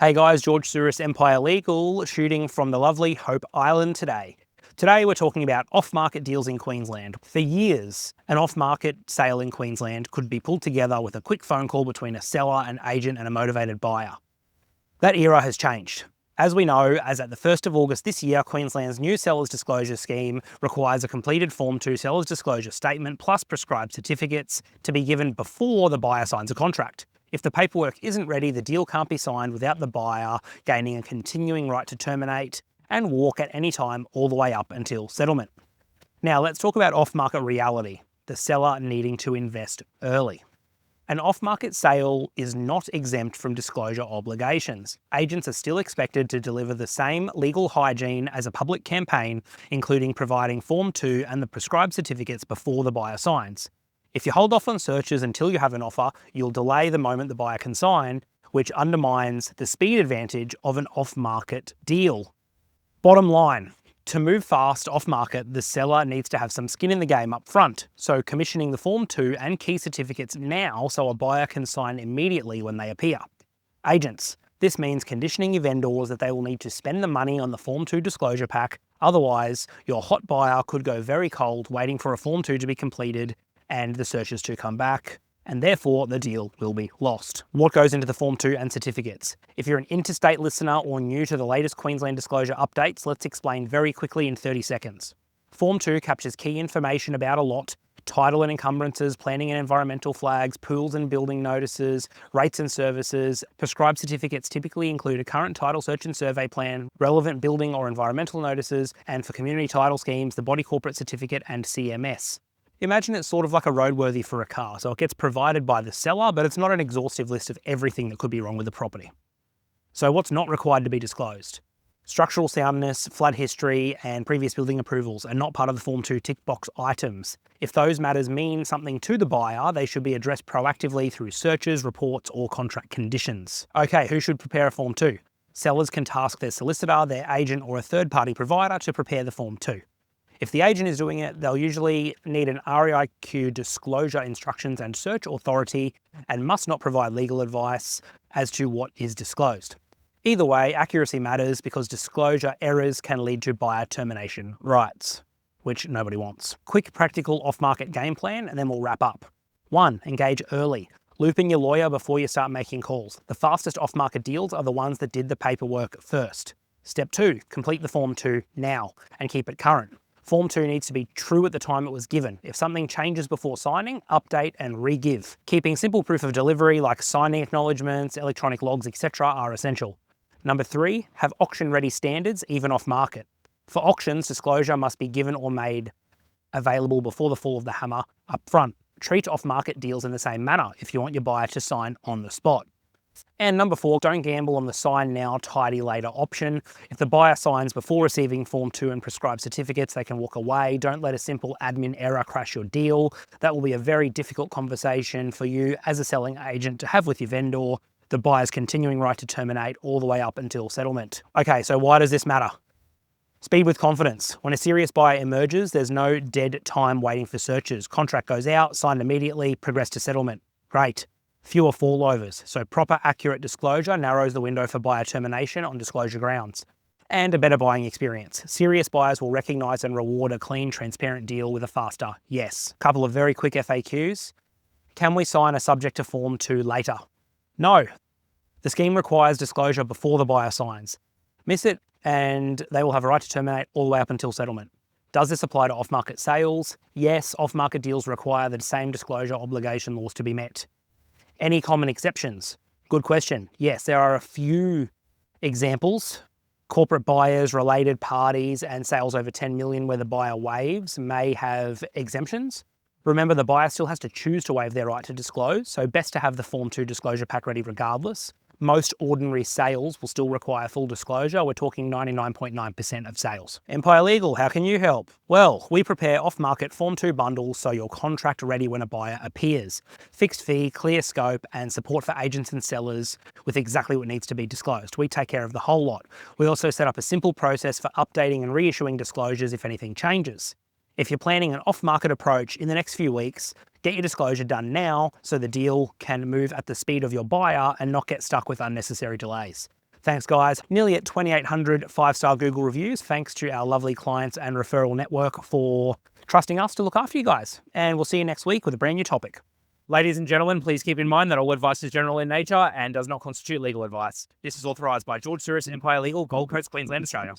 Hey guys, George Souris, Empire Legal, shooting from the lovely Hope Island today. Today we're talking about off-market deals in Queensland. For years, an off-market sale in Queensland could be pulled together with a quick phone call between a seller, an agent and a motivated buyer. That era has changed. As we know, as at the 1st of August this year, Queensland's new Sellers Disclosure Scheme requires a completed Form 2 Sellers Disclosure Statement plus prescribed certificates to be given before the buyer signs a contract. If the paperwork isn't ready, the deal can't be signed without the buyer gaining a continuing right to terminate and walk at any time all the way up until settlement. Now let's talk about off-market reality, the seller needing to invest early. An off-market sale is not exempt from disclosure obligations. Agents are still expected to deliver the same legal hygiene as a public campaign, including providing Form 2 and the prescribed certificates before the buyer signs. If you hold off on searches until you have an offer, you'll delay the moment the buyer can sign, which undermines the speed advantage of an off-market deal. Bottom line, to move fast off-market, the seller needs to have some skin in the game up front, so commissioning the Form 2 and key certificates now so a buyer can sign immediately when they appear. Agents, this means conditioning your vendors that they will need to spend the money on the Form 2 disclosure pack, otherwise your hot buyer could go very cold waiting for a Form 2 to be completed and the searches to come back, and therefore the deal will be lost. What goes into the Form 2 and certificates? If you're an interstate listener or new to the latest Queensland disclosure updates, let's explain very quickly in 30 seconds. Form 2 captures key information about a lot, title and encumbrances, planning and environmental flags, pools and building notices, rates and services. Prescribed certificates typically include a current title search and survey plan, relevant building or environmental notices, and for community title schemes, the body corporate certificate and CMS. Imagine it's sort of like a roadworthy for a car, so it gets provided by the seller, but it's not an exhaustive list of everything that could be wrong with the property. So what's not required to be disclosed? Structural soundness, flood history, and previous building approvals are not part of the Form 2 tick box items. If those matters mean something to the buyer, they should be addressed proactively through searches, reports, or contract conditions. Okay, who should prepare a Form 2? Sellers can task their solicitor, their agent, or a third-party provider to prepare the Form 2. If the agent is doing it, they'll usually need an REIQ disclosure instructions and search authority and must not provide legal advice as to what is disclosed. Either way, accuracy matters because disclosure errors can lead to buyer termination rights, which nobody wants. Quick practical off-market game plan and then we'll wrap up. 1. Engage early. Loop in your lawyer before you start making calls. The fastest off-market deals are the ones that did the paperwork first. Step 2. Complete the Form 2 now and keep it current. Form 2 needs to be true at the time it was given. If something changes before signing, update and re-give. Keeping simple proof of delivery like signing acknowledgements, electronic logs, etc. are essential. Number 3, have auction-ready standards even off-market. For auctions, disclosure must be given or made available before the fall of the hammer up front. Treat off-market deals in the same manner if you want your buyer to sign on the spot. And number 4, don't gamble on the sign now, tidy later option. If the buyer signs before receiving Form 2 and prescribed certificates, they can walk away. Don't let a simple admin error crash your deal. That will be a very difficult conversation for you as a selling agent to have with your vendor, the buyer's continuing right to terminate all the way up until settlement. Okay, so why does this matter? Speed with confidence. When a serious buyer emerges, there's no dead time waiting for searches. Contract goes out, signed immediately, progress to settlement. Great. Fewer fallovers, so proper accurate disclosure narrows the window for buyer termination on disclosure grounds. And a better buying experience. Serious buyers will recognise and reward a clean, transparent deal with a faster yes. Couple of very quick FAQs. Can we sign a subject to Form 2 later? No. The scheme requires disclosure before the buyer signs. Miss it and they will have a right to terminate all the way up until settlement. Does this apply to off-market sales? Yes, off-market deals require the same disclosure obligation laws to be met. Any common exceptions? Good question. Yes, there are a few examples. Corporate buyers, related parties, and sales over 10 million where the buyer waives may have exemptions. Remember, the buyer still has to choose to waive their right to disclose, so best to have the Form 2 disclosure pack ready regardless. Most ordinary sales will still require full disclosure. We're talking 99.9% of sales. Empire Legal, how can you help? Well, we prepare off-market Form 2 bundles so you're contract ready when a buyer appears. Fixed fee, clear scope, and support for agents and sellers with exactly what needs to be disclosed. We take care of the whole lot. We also set up a simple process for updating and reissuing disclosures if anything changes. If you're planning an off-market approach in the next few weeks, get your disclosure done now so the deal can move at the speed of your buyer and not get stuck with unnecessary delays. Thanks, guys. Nearly at 2,800 5-star Google reviews. Thanks to our lovely clients and referral network for trusting us to look after you guys. And we'll see you next week with a brand new topic. Ladies and gentlemen, please keep in mind that all advice is general in nature and does not constitute legal advice. This is authorised by George Souris Empire Legal, Gold Coast, Queensland, Australia.